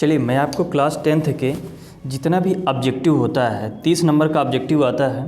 चलिए मैं आपको क्लास 10th के जितना भी ऑब्जेक्टिव होता है 30 नंबर का ऑब्जेक्टिव आता है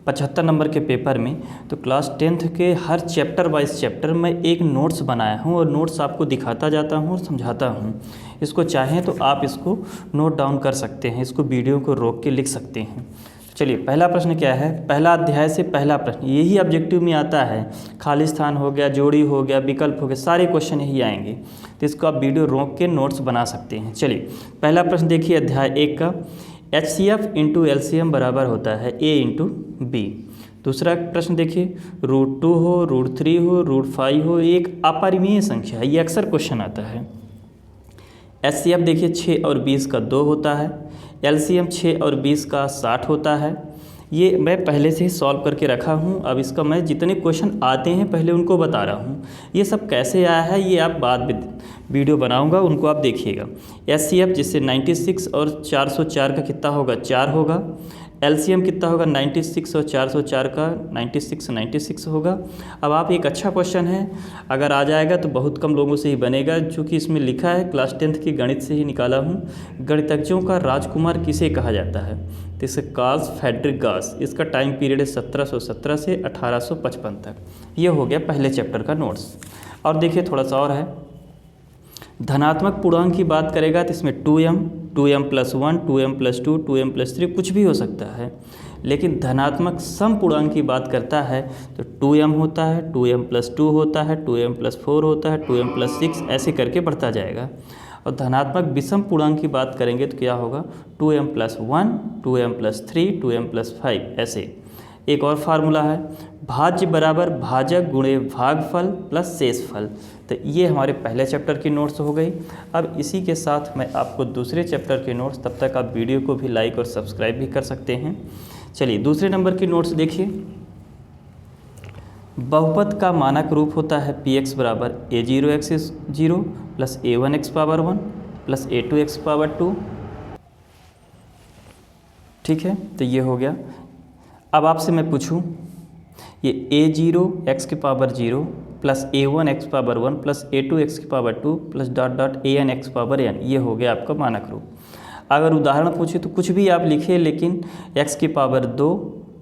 75 नंबर के पेपर में। तो क्लास 10th के हर चैप्टर वाइज चैप्टर मैं एक नोट्स बनाया हूँ और नोट्स आपको दिखाता जाता हूँ और समझाता हूँ। इसको चाहें तो आप इसको नोट डाउन कर सकते हैं, इसको वीडियो को रोक के लिख सकते हैं। चलिए पहला प्रश्न क्या है, पहला अध्याय से पहला प्रश्न यही ऑब्जेक्टिव में आता है। खाली स्थान हो गया, जोड़ी हो गया, विकल्प हो गया, सारे क्वेश्चन यही आएंगे। तो इसको आप वीडियो रोक के नोट्स बना सकते हैं। चलिए पहला प्रश्न देखिए अध्याय 1 का, HCF इंटू LCM बराबर होता है A इंटू B। दूसरा प्रश्न देखिए, √2 हो, √3 हो, √5 हो, एक अपरिमेय संख्या है, ये अक्सर क्वेश्चन आता है। HCF देखिए 6 और 20 का 2 होता है, LCM 6 और 20 का 60 होता है। ये मैं पहले से ही सॉल्व करके रखा हूँ। अब इसका मैं जितने क्वेश्चन आते हैं पहले उनको बता रहा हूँ। ये सब कैसे आया है ये आप बाद में वीडियो बनाऊँगा, उनको आप देखिएगा। HCF जिससे 96 और 404 का कितना होगा, 4 होगा। LCM कितना होगा, 96 और 404 का 96 होगा। अब आप एक अच्छा क्वेश्चन है, अगर आ जाएगा तो बहुत कम लोगों से ही बनेगा, चूँकि इसमें लिखा है क्लास 10th की गणित से ही निकाला हूँ। गणितज्ञों का राजकुमार किसे कहा जाता है, तो इसे कार्ल फ्रेडरिक गास। इसका टाइम पीरियड है 1717 से 1855 तक। ये हो गया पहले चैप्टर का नोट्स। और देखिए थोड़ा सा और है, धनात्मक पूर्णांक की बात करेगा तो इसमें 2m, 2m+1, 2m+2, 2m+3 कुछ भी हो सकता है। लेकिन धनात्मक सम पूर्णांक की बात करता है तो 2m होता है, 2m+2 होता है, 2m+4 होता है, 2m+6 ऐसे करके बढ़ता जाएगा। और धनात्मक विषम पूर्णांक की बात करेंगे तो क्या होगा, 2m+1, 2m+3, 2m+5 ऐसे। एक और फार्मूला है, भाज्य बराबर भाजक गुणे भागफल प्लस शेषफल। तो ये हमारे पहले चैप्टर की नोट्स हो गई। अब इसी के साथ मैं आपको दूसरे चैप्टर के नोट्स, तब तक आप वीडियो को भी लाइक और सब्सक्राइब भी कर सकते हैं। चलिए दूसरे नंबर की नोट्स देखिए। बहुपद का मानक रूप होता है Px बराबर A0x0 plus A1x⁻1 plus A2x⁻2। ठीक है, तो ये हो गया। अब आपसे मैं पूछूं, ये A0x⁻0 plus A1x⁻1 plus A2x⁻2 plus ANx⁻n, ये हो गया आपका मानक रूप। अगर उदाहरण पूछे तो कुछ भी आप लिखिए, लेकिन x⁻2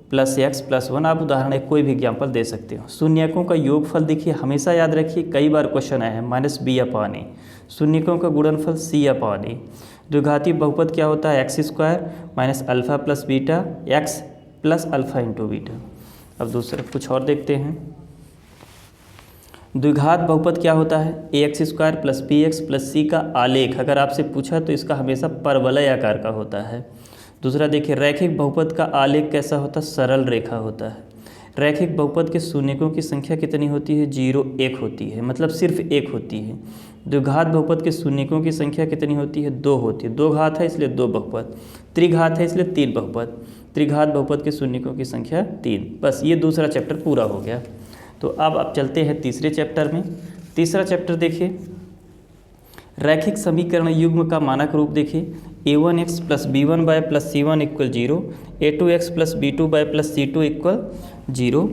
प्लस x प्लस 1 आप उदाहरण एक कोई भी एग्जाम्पल दे सकते हो। शून्यकों का योगफल देखिए, हमेशा याद रखिए, कई बार क्वेश्चन आया है, -b/a। शून्यकों का गुणनफल c/a। द्विघाती बहुपद क्या होता है, x² minus alpha plus beta x plus alpha into beta. अब दूसरा कुछ और देखते हैं, द्विघात बहुपद क्या होता है, ax² plus bx plus c का आलेख। अगर आपसे पूछा तो इसका हमेशा परवलय आकार का होता है। दूसरा देखिए, रैखिक बहुपद का आलेख कैसा होता है, सरल रेखा होता है। रैखिक बहुपद के शून्यकों की संख्या कितनी होती है, 0 1 होती है, मतलब सिर्फ 1 होती है। द्विघात बहुपद के शून्यकों की संख्या कितनी होती है, 2 होती है। 2 घात है इसलिए 2 बहुपद, त्रिघात है इसलिए 3 बहुपद। त्रिघात बहुपद के शून्यकों की संख्या 3। बस ये दूसरा चैप्टर पूरा हो गया। तो अब आप चलते हैं तीसरे चैप्टर में। तीसरा चैप्टर देखिए, रैखिक समीकरण युग्म का मानक रूप देखिए, A1x plus B1 plus C1 = 0, A2x plus B2 plus C2 = 0।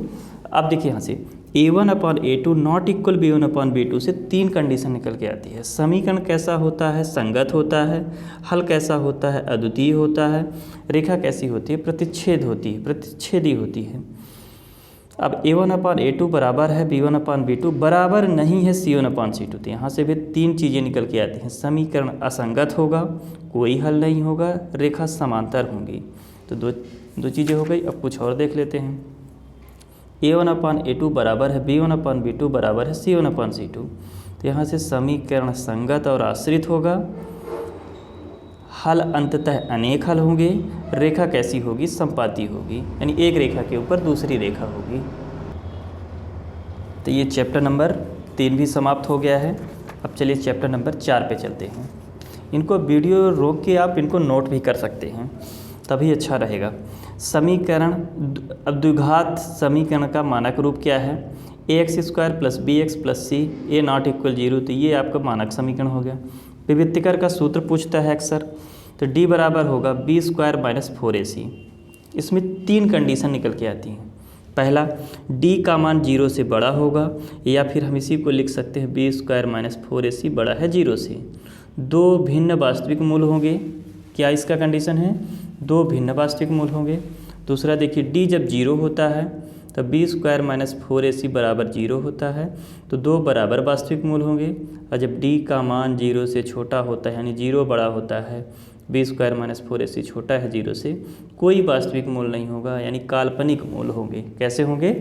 अब देखिए यहाँ से A1/A2 नॉट इक्वल B1/B2 से 3 कंडीशन निकल के आती है। समीकरण कैसा होता है, संगत होता है। हल कैसा होता है, अद्वितीय होता है। रेखा कैसी होती है, प्रतिच्छेद होती है, प्रतिच्छेदी होती है। अब A1/A2 बराबर है B1/B2, बराबर नहीं है C1/C2। तो यहाँ से भी 3 चीज़ें निकल के आती हैं। समीकरण असंगत होगा, कोई हल नहीं होगा, रेखा समांतर होंगी। तो दो चीज़ें हो गई। अब कुछ और देख लेते हैं। A1/A2 बराबर है B1/B2 बराबर है C1/C2। तो यहाँ से समीकरण संगत और आश्रित होगा। हल अंततः अनेक हल होंगे। रेखा कैसी होगी, संपाती होगी, यानी एक रेखा के ऊपर दूसरी रेखा होगी। तो ये चैप्टर नंबर 3 भी समाप्त हो गया है। अब चलिए चैप्टर नंबर 4 पे चलते हैं। इनको वीडियो रोक के आप इनको नोट भी कर सकते हैं, तभी अच्छा रहेगा। समीकरण, अब द्विघात समीकरण का मानक रूप क्या है, ax² plus bx plus c a ≠ 0। तो ये आपका मानक समीकरण हो गया। विविक्तिकर का सूत्र पूछता है अक्सर, तो d बराबर होगा b² माइनस 4ac। इसमें 3 कंडीशन निकल के आती हैं। पहला, d का मान 0 से बड़ा होगा, या फिर हम इसी को लिख सकते हैं b² माइनस 4ac बड़ा है 0 से। दो भिन्न वास्तविक मूल होंगे। क्या इसका कंडीशन है? दो भिन्न वास्तविक मूल होंगे। दूसरा देखिए, डी जब जीरो होता है तो बी स्क्वायर माइनस 4ac बराबर जीरो होता है, तो दो बराबर वास्तविक मूल होंगे। और जब डी का मान जीरो से छोटा होता है यानी जीरो बड़ा होता है, बी स्क्वायर माइनस 4ac छोटा है जीरो से, कोई वास्तविक मूल नहीं होगा यानी काल्पनिक मूल होंगे। कैसे होंगे?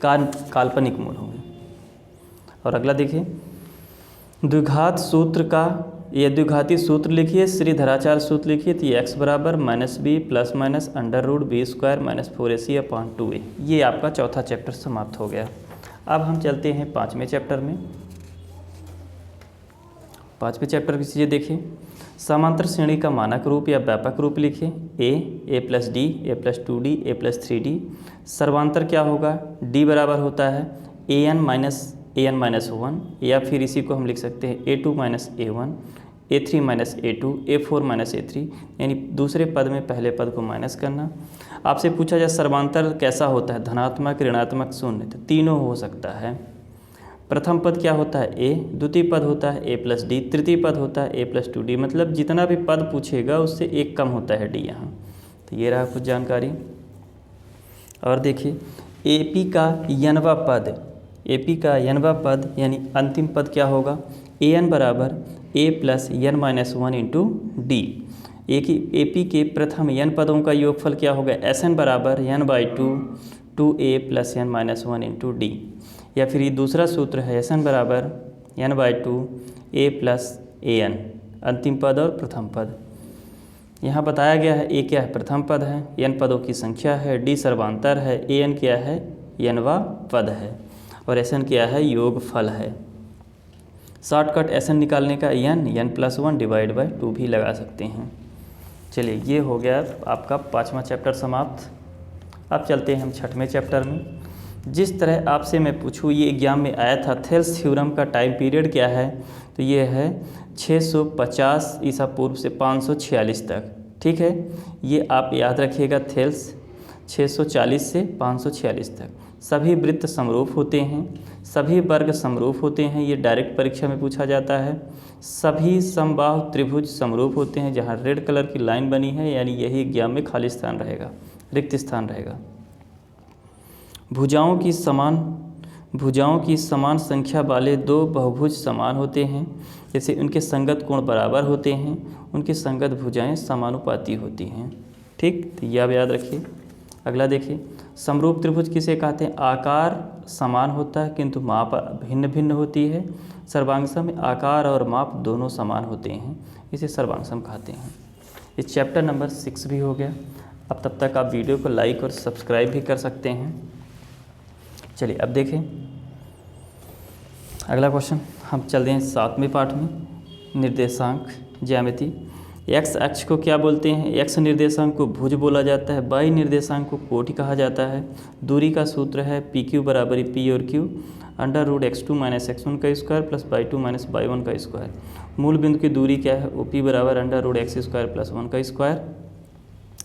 काल्पनिक मूल होंगे। और अगला देखिए, द्विघात सूत्र का ये द्विघाती सूत्र लिखिए, श्रीधराचार्य सूत्र लिखिए। तो ये x बराबर minus B plus minus under root B square minus 4ac upon 2a। ये आपका चौथा चैप्टर समाप्त हो गया। अब हम चलते हैं पाँचवें चैप्टर में। पाँचवें चैप्टर की चीज़ें देखिए, समांतर श्रेणी का मानक रूप या व्यापक रूप लिखिए। a plus D, A plus 2d, A plus 3d। सर्वांतर क्या होगा? d बराबर होता है an माइनस 1, या फिर इसी को हम लिख सकते हैं a2 minus a1, a3 minus a2, a4 minus a3, यानी दूसरे पद में पहले पद को माइनस करना। आपसे पूछा जाए सर्वांतर कैसा होता है, धनात्मक, ऋणात्मक, शून्य, तो तीनों हो सकता है। प्रथम पद क्या होता है? a, द्वितीय पद होता है a प्लस डी, तृतीय पद होता है a प्लस 2d, मतलब जितना भी पद पूछेगा उससे एक कम होता है d यहाँ। तो ये रहा कुछ जानकारी। और देखिए, AP का यनवा पद, AP का यनवा पद यानी अंतिम पद क्या होगा? an बराबर a plus n minus 1 into D. AP के प्रथम n पदों का योगफल क्या होगा? Sn बराबर n by 2a plus n minus 1 into D. या फिर ये दूसरा सूत्र है, Sn बराबर n by 2a plus an, अंतिम पद और प्रथम पद। यहाँ बताया गया है a क्या है? प्रथम पद है, n पदों की संख्या है, d सर्वांतर है, an क्या है? nवा पद है, और Sn क्या है? योगफल है। शॉर्टकट Sn निकालने का n प्लस 1 डिवाइड बाई 2 भी लगा सकते हैं। चलिए, ये हो गया आपका पाँचवा चैप्टर समाप्त। अब चलते हैं हम छठवें चैप्टर में। जिस तरह आपसे मैं पूछूँ, ये एग्जाम में आया था, थेल्स थ्योरम का टाइम पीरियड क्या है? तो ये है 650 ईसा पूर्व से 546 तक। ठीक है, ये आप याद रखिएगा, थेल्स 640 से 546 तक। सभी वृत्त समरूप होते हैं, सभी वर्ग समरूप होते हैं, ये डायरेक्ट परीक्षा में पूछा जाता है। सभी समबाहु त्रिभुज समरूप होते हैं, जहाँ रेड कलर की लाइन बनी है यानी यही एग्जाम में खाली स्थान रहेगा, रिक्त स्थान रहेगा। भुजाओं की समान संख्या वाले दो बहुभुज समान होते हैं, जैसे उनके संगत कोण बराबर होते हैं, उनकी संगत भुजाएं समानुपाती होती हैं। ठीक, तो यह याद रखिए। अगला देखिए, समरूप त्रिभुज किसे कहते हैं? आकार समान होता है किंतु माप भिन्न भिन्न होती है। सर्वांगसम में आकार और माप दोनों समान होते हैं, इसे सर्वांगसम कहते हैं। ये चैप्टर नंबर 6 भी हो गया। अब तब तक आप वीडियो को लाइक और सब्सक्राइब भी कर सकते हैं। चलिए अब देखें अगला क्वेश्चन। हम चलते हैं 7वें पाठ में, निर्देशांक ज्यामिति। एक्स अक्ष को क्या बोलते हैं? एक्स निर्देशांक को भुज बोला जाता है, वाई निर्देशांक को कोटि कहा जाता है। दूरी का सूत्र है पी क्यू बराबर पी और Q under root x2 minus x1 का square plus y2 minus y1 का स्क्वायर। मूल बिंदु की दूरी क्या है? OP बराबर under root X square plus 1 का स्क्वायर,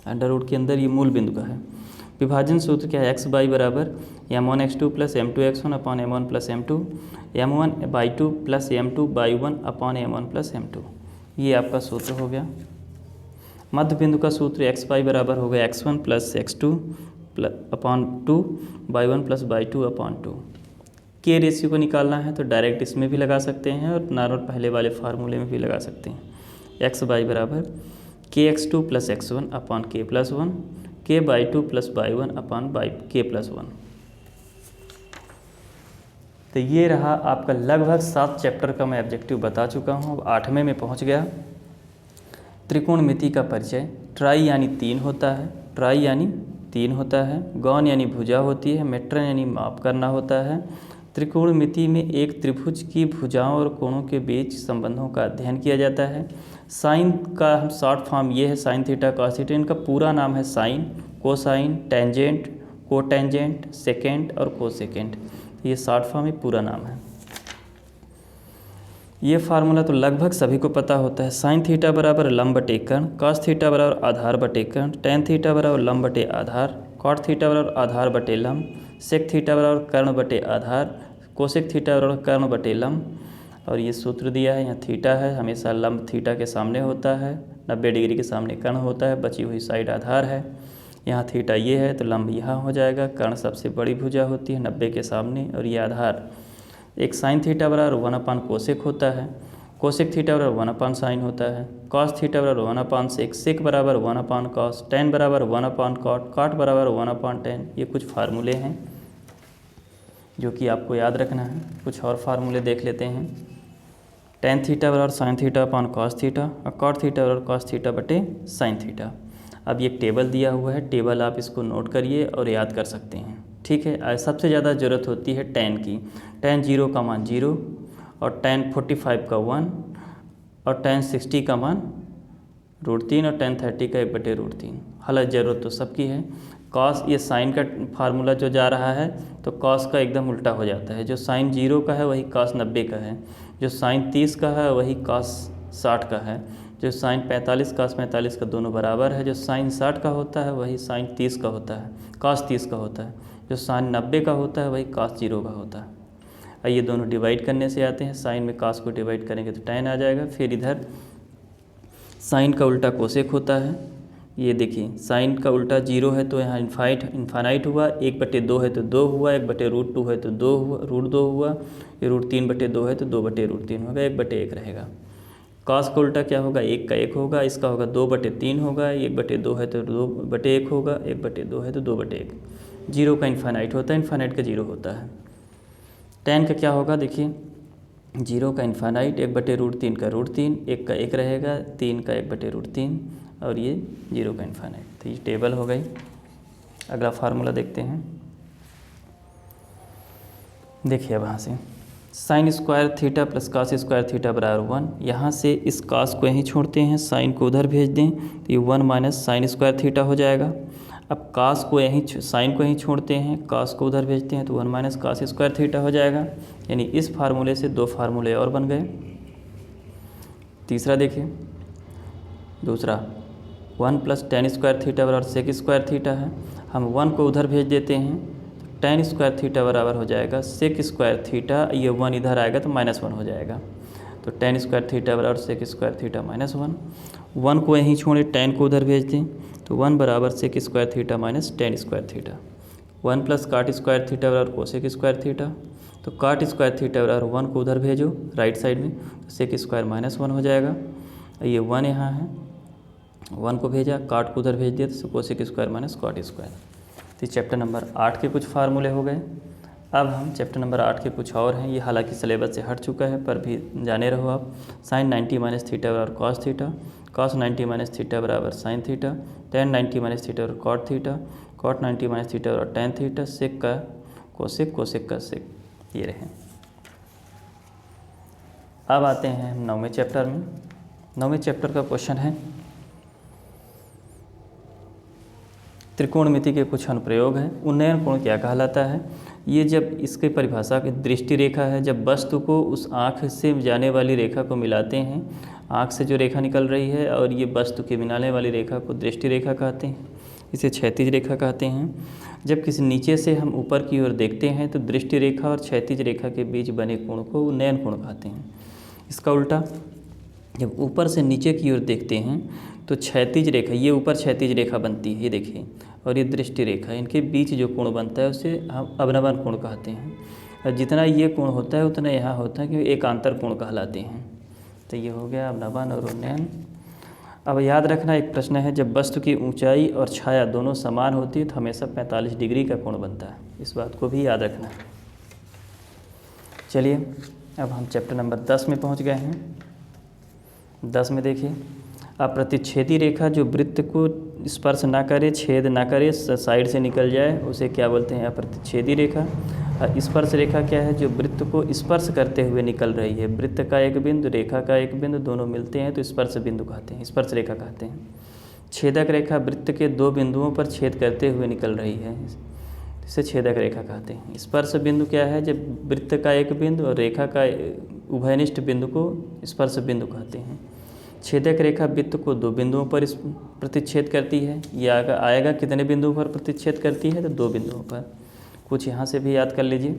अंडर रूट के अंदर ये मूल बिंदु का है। विभाजन सूत्र क्या है? एक्स बाई बराबर m1x2 plus m2x1 upon m1 plus m2, m1/2 plus m2/1 upon m1 plus m2। ये आपका सूत्र हो गया। मध्य बिंदु का सूत्र x बाई बराबर हो गया x1 plus x2 upon 2 y1 plus y2 upon 2। के रेशियो को निकालना है तो डायरेक्ट इसमें भी लगा सकते हैं और नॉर्मल पहले वाले फार्मूले में भी लगा सकते हैं। x बाई बराबर kx2 plus x1 upon k plus 1, k/2 plus y1 upon k plus 1। तो ये रहा आपका लगभग 7 चैप्टर का मैं ऑब्जेक्टिव बता चुका हूँ। अब 8वें में पहुँच गया। त्रिकोणमिति का परिचय। ट्राई यानी 3 होता है, ट्राई यानी 3 होता है। गौण यानी भुजा होती है। मेट्रन यानी माप करना होता है। त्रिकोणमिति में एक त्रिभुज की भुजाओं और कोणों के बीच संबंधों का अध्ययन किया जाता है। साइन का हम शॉर्ट फॉर्म ये है साइन थीटा कॉस थीटा। इनका पूरा नाम है sine, cosine, tangent, cotangent, secant और कोसेकेंड। ये शॉर्ट फॉर्म ही पूरा नाम है। ये फार्मूला तो लगभग सभी को पता होता है। साइन थीटा बराबर लंब बटे कर्ण, कॉस थीटा बराबर आधार बटे कर्ण, टेन थीटा बराबर लंब बटे आधार, कॉट थीटा बराबर आधार बटे लंब, सेक थीटा बराबर कर्ण बटे आधार, कोसेक थीटा बराबर कर्ण बटे लंब। और ये सूत्र दिया है, यहाँ थीटा है, हमेशा लंब थीटा के सामने होता है, 90 डिग्री के सामने कर्ण होता है, बची हुई साइड आधार है। यहाँ थीटा ये है तो लंब यहाँ हो जाएगा, कर्ण सबसे बड़ी भुजा होती है 90 के सामने, और ये आधार। एक साइन थीटा बराबर 1 कोसेक होता है, कोसेक थीटा बराबर 1 साइन होता है, कॉस थीटा बराबर 1 सेक, सेक बराबर 1 कॉस, टेन बराबर 1 कॉट, कॉट बराबर 1 टेन। ये कुछ फार्मूले हैं जो कि आपको याद रखना है। कुछ और फार्मूले देख लेते हैं। टेन थीटा बराबर sine theta upon cos theta, और कॉट थीटा बराबर कॉस थीटा बटे साइन थीटा। अब ये टेबल दिया हुआ है, टेबल आप इसको नोट करिए और याद कर सकते हैं, ठीक है। सबसे ज़्यादा ज़रूरत होती है टेन की। टेन 0 का मान 0, और टेन 45 का 1, और टेन 60 का मान √3, और टेन 30 का 1/√3। हालांकि ज़रूरत तो सबकी है। कॉस, ये साइन का फार्मूला जो जा रहा है तो कॉस का एकदम उल्टा हो जाता है। जो साइन 0 का है वही कॉस 90 का है, जो साइन 30 का है वही कॉस 60 का है, जो साइन 45 कॉस 45 का दोनों बराबर है, जो साइन 60 का होता है वही साइन 30 का होता है, कॉस 30 का होता है, जो साइन 90 का होता है वही कॉस 0 का होता है। और ये दोनों डिवाइड करने से आते हैं, साइन में कॉस को डिवाइड करेंगे तो टेन आ जाएगा। फिर इधर साइन का उल्टा कोसेक होता है। ये देखिए साइन का उल्टा 0 है तो यहाँ इन्फानाइट हुआ, 1/2 है तो 2 हुआ, 1/√2 है तो 2 हुआ, √2 हुआ, ये √3/2 है तो 2/√3 होगा, 1/1 रहेगा। कॉस का उल्टा क्या होगा, 1 का 1 होगा, इसका होगा 2/3 होगा, 1/2 है तो 2/1 होगा, 1/2 है तो 2/1। 0 का इन्फानाइट होता है, इन्फानाइट का 0 होता है। टेन का क्या होगा, देखिए 0 का इन्फानाइट, 1/√3 का √3, 1 का 1 रहेगा, 3 का 1/√3, और ये 0 का इन्फानाइट। तो ये टेबल हो गई। अगला फार्मूला देखते हैं। देखिए अब यहाँ से sine square theta plus cos square theta बराबर 1। यहाँ से इस कॉस को यहीं छोड़ते हैं, साइन को उधर भेज दें तो ये 1 माइनस साइन स्क्वायर थीटा हो जाएगा। अब कॉस को यहीं, साइन को यहीं छोड़ते हैं, कॉस को उधर भेजते हैं तो 1 माइनस कॉस स्क्वायर थीटा हो जाएगा। यानी इस फार्मूले से 2 फार्मूले और बन गए। तीसरा देखिए, दूसरा 1 प्लस टेन स्क्वायर थीटा बराबर सेक स्क्वायर थीटा है। हम 1 को उधर भेज देते हैं, टेन स्क्वायर थीटा बराबर हो जाएगा सेक स्क्वायर थीटा, ये 1 इधर आएगा तो -1 हो जाएगा। तो टेन स्क्वायर थीटा बराबर सेक स्क्वायर थीटा -1। 1 को यहीं छोड़े, टेन को उधर भेज दें तो 1 बराबर sec square theta minus tan square theta. 1 plus cot square theta बराबर कोसेक स्क्वायर थीटा। तो काट स्क्वायर थीटा बराबर 1 को उधर भेजो राइट साइड में, तो सेक स्क्वायर -1 हो जाएगा। ये 1 यहाँ है, 1 को भेजा, काट को उधर भेज दिया तो cosec square minus cot square. तो चैप्टर नंबर 8 के कुछ फार्मूले हो गए। अब हम चैप्टर नंबर 8 के कुछ और हैं, ये हालांकि सिलेबस से हट चुका है पर भी जाने रहो आप। साइन 90 माइनस थीटा बराबर cos theta, cos 90 minus theta बराबर sine theta, tan 90 minus theta बराबर cot theta, cot 90 minus theta बराबर टेन थीटा, सेक का कोसेक, कोसेक का सेक, ये रहे। अब आते हैं हम 9वें चैप्टर में। 9वें चैप्टर का क्वेश्चन है त्रिकोणमिति के कुछ अनुप्रयोग हैं। उन्नयन कोण क्या कहलाता है। ये जब इसकी परिभाषा की दृष्टि रेखा है, जब वस्तु को उस आँख से जाने वाली रेखा को मिलाते हैं, आँख से जो रेखा निकल रही है और ये वस्तु के मिलाने वाली रेखा को दृष्टि रेखा कहते हैं, इसे क्षैतिज रेखा कहते हैं। जब किसी नीचे से हम ऊपर की ओर देखते हैं तो दृष्टि रेखा और क्षैतिज रेखा के बीच बने कोण को उन्नयन कोण कहते हैं। इसका उल्टा, जब ऊपर से नीचे की ओर देखते हैं तो क्षैतिज रेखा, ये ऊपर क्षैतिज रेखा बनती है, ये देखिए, और ये दृष्टि रेखा, इनके बीच जो कोण बनता है उसे हम अवनमन कोण कहते हैं। और जितना ये कोण होता है उतना यहाँ होता है, क्योंकि एकांतर कोण कहलाते हैं। तो ये हो गया अवनमन और उन्नयन। अब याद रखना एक प्रश्न है, जब वस्तु की ऊंचाई और छाया दोनों समान होती है तो हमेशा 45 डिग्री का कोण बनता है, इस बात को भी याद रखना। चलिए अब हम चैप्टर नंबर 10 में पहुँच गए हैं। 10 में देखिए, अप्रतिच्छेदी रेखा जो वृत्त को स्पर्श ना करे, छेद ना करे, साइड से निकल जाए, उसे क्या बोलते हैं, अप्रतिच्छेदी रेखा। स्पर्श रेखा क्या है, जो वृत्त को स्पर्श करते हुए निकल रही है। वृत्त का एक बिंदु, रेखा का एक बिंदु, दोनों मिलते हैं तो स्पर्श बिंदु कहते हैं, स्पर्श रेखा कहते हैं। छेदक रेखा वृत्त के 2 बिंदुओं पर छेद करते हुए निकल रही है, इसे छेदक रेखा कहते हैं। स्पर्श बिंदु क्या है, जब वृत्त का एक बिंदु और रेखा का उभयनिष्ठ बिंदु को स्पर्श बिंदु कहते हैं। छेदक रेखा वृत्त को 2 बिंदुओं पर प्रतिच्छेद करती है। ये आएगा कितने बिंदुओं पर प्रतिच्छेद करती है, तो 2 बिंदुओं पर। कुछ यहाँ से भी याद कर लीजिए।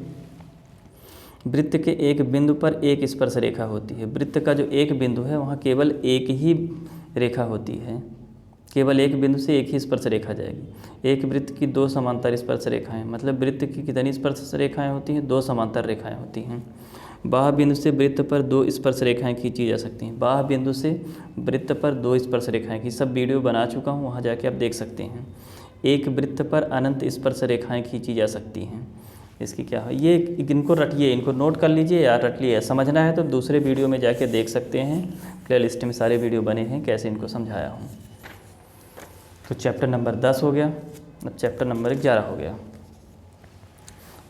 वृत्त के एक बिंदु पर एक स्पर्श रेखा होती है। वृत्त का जो एक बिंदु है वहाँ केवल एक ही रेखा होती है, केवल एक बिंदु से एक ही स्पर्श रेखा जाएगी। एक वृत्त की दो समांतर स्पर्श रेखाएं, मतलब वृत्त की कितनी स्पर्श रेखाएं होती हैं? दो समांतर रेखाएं होती हैं। बाह्य बिंदु से वृत्त पर दो स्पर्श रेखाएं खींची जा सकती हैं। बाह्य बिंदु से वृत्त पर दो स्पर्श रेखाएं की सब वीडियो बना चुका हूँ, वहाँ जाके आप देख सकते हैं। एक वृत्त पर अनंत स्पर्श रेखाएं खींची जा सकती हैं। इसकी क्या है, ये इनको रटिए, इनको नोट कर लीजिए या रट लिए। समझना है तो दूसरे वीडियो में जाके देख सकते हैं, प्ले लिस्ट में सारे वीडियो बने हैं कैसे इनको समझाया हूँ। तो चैप्टर नंबर 10 हो गया, अब चैप्टर नंबर 11 हो गया।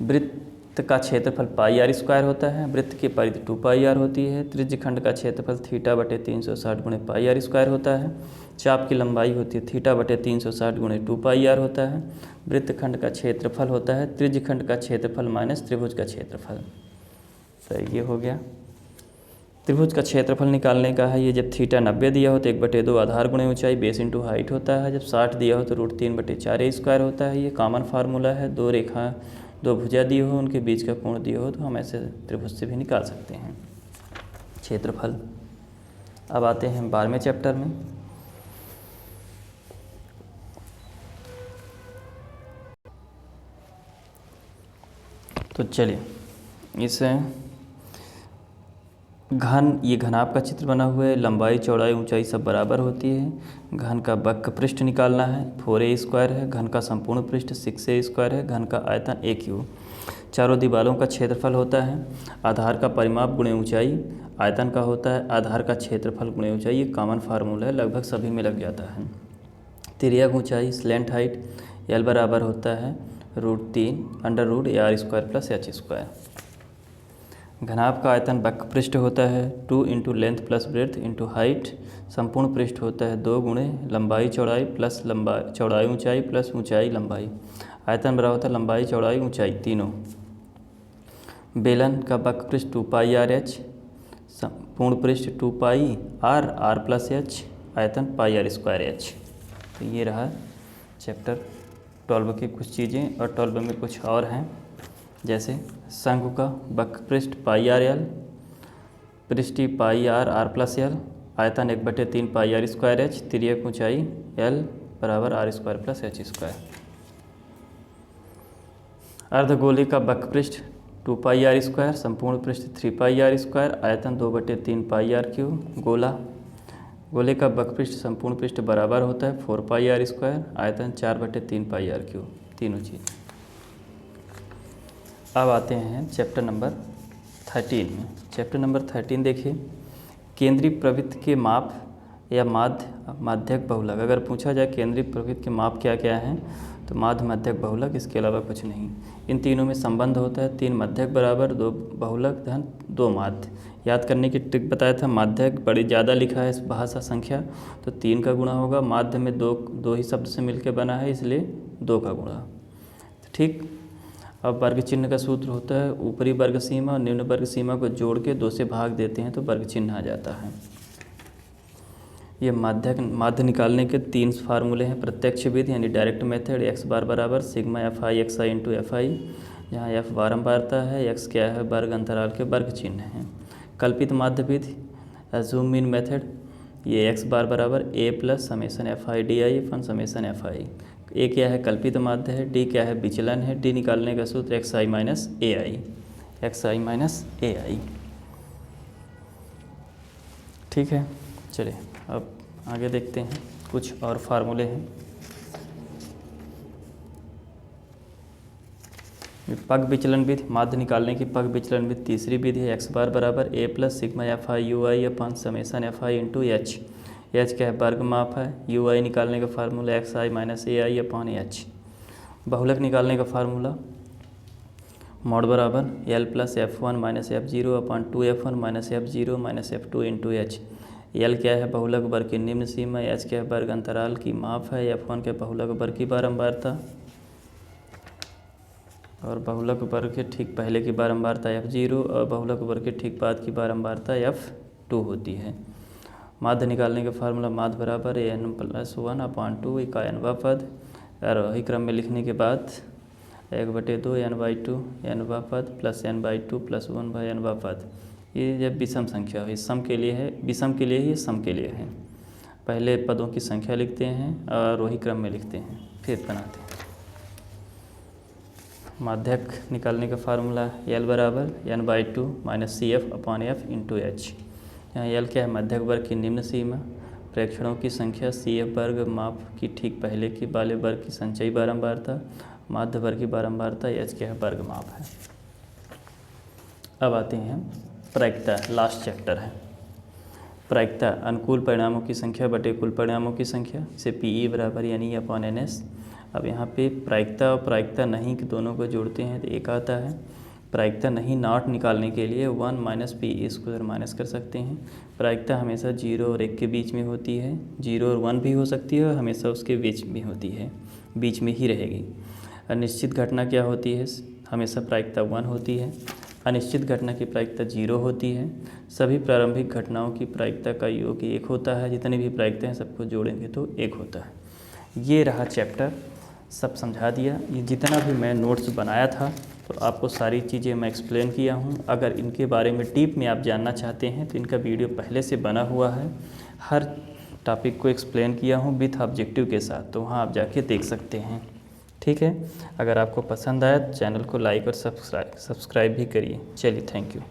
वृत्त का क्षेत्रफल पाई आर स्क्वायर होता है। वृत्त की परिधि 2 पाई आर होती है। त्रिज्यखंड का क्षेत्रफल थीटा बटे 360 गुणे पाई आर स्क्वायर होता है। चाप की लंबाई होती है थीटा बटे 360 गुणे 2 पाई आर होता है। वृत्तखंड का क्षेत्रफल होता है त्रिज्यखंड का क्षेत्रफल माइनस त्रिभुज का क्षेत्रफल। तो ये हो गया। त्रिभुज का क्षेत्रफल निकालने का है, ये जब थीटा 90 दिया हो तो 1/2 आधार गुणे ऊंचाई बेस इंटू हाइट होता है। जब 60 दिया हो तो √3/4 ए स्क्वायर होता है। ये कॉमन फार्मूला है। दो भुजा दिए हो, उनके बीच का कोण दिया हो तो हम ऐसे त्रिभुज से भी निकाल सकते हैं क्षेत्रफल। अब आते हैं 12वें चैप्टर में। तो चलिए, इस ये घनाभ का चित्र बना हुआ है। लंबाई चौड़ाई ऊंचाई सब बराबर होती है। घन का वक्र पृष्ठ निकालना है, 4a स्क्वायर है। घन का संपूर्ण पृष्ठ 6a स्क्वायर है। घन का आयतन a क्यूब। चारों दीवारों का क्षेत्रफल होता है। आधार का परिमाप गुणे ऊंचाई आयतन का होता है। आधार का क्षेत्रफल गुणे ऊंचाई, ये कॉमन फार्मूला है, लगभग सभी में लग जाता है। तिर्यक ऊंचाई स्लैंट हाइट l बराबर होता है √3 √a² + h²। घनाभ का आयतन वक्र पृष्ठ होता है 2 × length plus breadth into height. संपूर्ण पृष्ठ होता है 2 गुणे लंबाई चौड़ाई प्लस चौड़ाई ऊंचाई प्लस ऊंचाई लंबाई। आयतन बराबर होता है लंबाई चौड़ाई ऊंचाई तीनों। बेलन का वक्र पृष्ठ 2 पाई आर एच, संपूर्ण पृष्ठ 2 पाई आर आर प्लस एच, आयतन पाई आर स्क्वायर एच। तो ये रहा चैप्टर 12 की कुछ चीज़ें, और 12 में कुछ और हैं, जैसे शंकु का वक्र पृष्ठ पाई आर एल, पृष्ठी pi R R plus L, आयतन 1/3 पाई आर स्क्वायर एच, तिर्यक ऊंचाई एल बराबर r² + h²। अर्धगोले का वक्र पृष्ठ 2 पाई आर स्क्वायर, संपूर्ण पृष्ठ 3 पाई आर स्क्वायर, आयतन 2/3 पाई आर क्यूब। गोले का वक्र पृष्ठ संपूर्ण पृष्ठ बराबर होता है 4 पाई आर स्क्वायर, आयतन 4/3 पाई आर क्यूब। तीनों चीज़। अब आते हैं चैप्टर नंबर 13 में। चैप्टर नंबर 13 देखिए, केंद्रीय प्रवृत्त के माप या माध्यक बहुलक। अगर पूछा जाए केंद्रीय प्रवृत्त के माप क्या क्या हैं, तो माध्य मध्यक बहुलक, इसके अलावा कुछ नहीं। इन तीनों में संबंध होता है 3 मध्यक बराबर 2 बहुलक धन 2 माध्य। याद करने की ट्रिक बताया था, माध्यक बड़ी ज़्यादा लिखा है भाषा संख्या तो 3 का गुणा होगा। माध्य में दो ही शब्द से मिलकर बना है, इसलिए 2 का गुणा। ठीक। अब वर्ग चिन्ह का सूत्र होता है ऊपरी वर्ग सीमा और निम्न वर्ग सीमा को जोड़ के 2 से भाग देते हैं तो वर्ग चिन्ह आ जाता है। ये माध्य निकालने के 3 फार्मूले हैं। प्रत्यक्ष विधि यानी डायरेक्ट मेथड, x बार बराबर sigma fi xi into fi, जहाँ f बारंबारता है, x क्या है वर्ग अंतराल के वर्ग चिन्ह हैं। कल्पित माध्य विधि अज्यूम मीन मेथड, ये x बार बराबर a + summation fi di upon summation fi। ए क्या है कल्पित माध्य है, डी क्या है विचलन है, डी निकालने का सूत्र xi माइनस ai। ठीक है, चलिए अब आगे देखते हैं, कुछ और फार्मूले हैं। पग विचलन विधि, माध्य निकालने की पग विचलन विधि तीसरी विधि है। x बार बराबर a + sigma fi ui upon summation fi into H. H क्या है वर्ग माप है, ui निकालने का फार्मूला xi माइनस ai अपन एच। बहुलक निकालने का फार्मूला मॉड बराबर l + f1 - f0 अपन 2f1 - f0 - f2 into H. L क्या है बहुलक वर्ग की निम्न सीमा, एच क्या है वर्ग अंतराल की माप है, f1 के बहुलक वर्ग की बारंबारता और बहुलक वर्ग के ठीक पहले की बारंबारता f0 और बहुलक वर्ग के ठीक बाद की बारंबारता f2 होती है। माध्य निकालने का फार्मूला माध्य बराबर an + 1/2 का nवां पद, आरोही क्रम में लिखने के बाद 1/2 n/2 nवा पद प्लस n/2 प्लस 1/nवा पद। ये जब विषम संख्या हो, सम के लिए है, विषम के लिए ही, सम के लिए है। पहले पदों की संख्या लिखते हैं और वही क्रम में लिखते हैं, फिर बनाते हैं। माध्यक निकालने का फार्मूला L बराबर n/2 minus CF/F into H। यहाँ L क्या है? मध्यक वर्ग की निम्न सीमा, प्रेक्षणों की संख्या, CF वर्ग माप की ठीक पहले की वाले वर्ग की संचयी बारंबारता, माध्य वर्ग की बारंबारता, H क्या है? वर्ग माप है। अब आते हैं प्रायिकता, लास्ट चैप्टर है। प्रायिकता अनुकूल परिणामों की संख्या बटे कुल परिणामों की संख्या से PE बराबर NE/NS। अब यहाँ पे प्रायिकता और प्रायिकता नहीं के दोनों को जोड़ते हैं तो एक आता है। प्रायिकता नहीं नॉट निकालने के लिए 1 माइनस PE इसको इधर माइनस कर सकते हैं। प्रायिकता हमेशा 0 और 1 के बीच में होती है, 0 और 1 भी हो सकती है और हमेशा उसके बीच में होती है, बीच में ही रहेगी। अनिश्चित घटना क्या होती है? हमेशा प्रायिकता 1 होती है। अनिश्चित घटना की प्रायिकता 0 होती है। सभी प्रारंभिक घटनाओं की प्रायिकता का योग 1 होता है। जितनी भी प्रायिकता हैं सबको जोड़ेंगे तो 1 होता है। ये रहा चैप्टर, सब समझा दिया। ये जितना भी मैं नोट्स बनाया था तो आपको सारी चीज़ें मैं एक्सप्लेन किया हूँ। अगर इनके बारे में डीप में आप जानना चाहते हैं तो इनका वीडियो पहले से बना हुआ है। हर टॉपिक को एक्सप्लेन किया हूँ विथ ऑब्जेक्टिव के साथ, तो वहाँ आप जाके देख सकते हैं। ठीक है, अगर आपको पसंद आया तो चैनल को लाइक और सब्सक्राइब भी करिए। चलिए, थैंक यू।